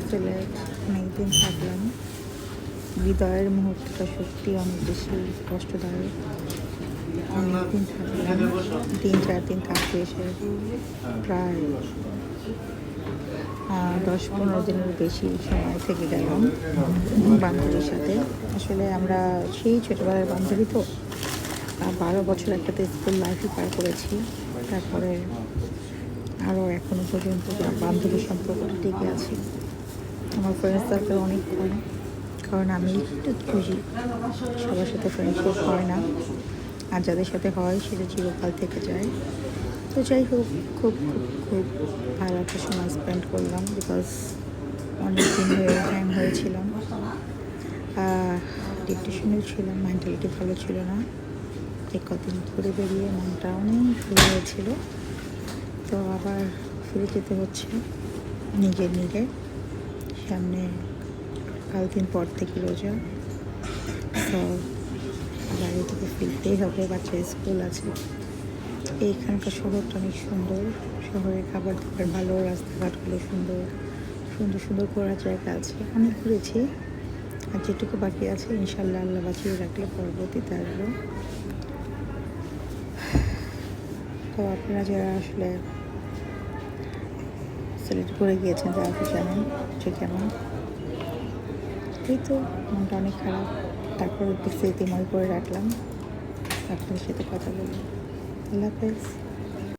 সিলেট অনেকদিন থাকলাম। বিদায়ের মুহূর্তটা সত্যি অনেক বেশি কষ্টদায়ক। অনেকদিন থাকলাম, 3-4 দিন থাকতে এসে প্রায় 10-15 দিনের বেশি সময় থেকে গেলাম বান্ধবীর সাথে। আসলে আমরা সেই ছোটোবেলার বান্ধবী তো, 12 বছর একটাতে স্কুল লাইফে পার করেছি। তারপরে আরও এখনও পর্যন্ত বান্ধবীর সম্পর্কটা টিকে আছে। আমার ফ্রেন্ড সার্কেল অনেক কম, কারণ আমি একটু খুশি, সবার সাথে ফ্রেন্ডশিপ হয় না, আর যাদের সাথে হয় সেটা চিরকাল থেকে যায়। তো যাই হোক, খুব খুব খুব ভালো একটা সময় স্পেন্ড করলাম, বিকজ অনেক দিন হ্যাং হয়েছিলাম, ডিপ্রেশনেও ছিলাম, মেন্টালিটি ভালো ছিল না। এই কদিন ঘুরে বেরিয়ে মনটা অনেক ভালো হয়েছিল, তো আবার ফিরে যেতে হচ্ছে নিজে। সামনে কাল দিন পর থেকে রোজা, তো বাড়ি থেকে ফিরতেই হবে, বাচ্চার স্কুল আছে। এইখানকার শহরটা অনেক সুন্দর, শহরে খাবার দাবার ভালো, রাস্তাঘাটগুলো সুন্দর, সুন্দর সুন্দর ঘোরার জায়গা আছে। অনেক ঘুরেছি, আর যেটুকু বাকি আছে ইনশাল্লাহ আল্লাহ বাঁচিয়ে রাখলে পরবর্তীতে আসবো। তো আপনারা যারা আসলে সিলেট ঘুরে গিয়েছেন তারা তো জানেন যে কেমন। এই তো মনটা অনেক খারাপ, তারপর স্মৃতি মনে করে রাখলাম, আপনাদের সাথে কথা বলি। আল্লাহ হাফেজ।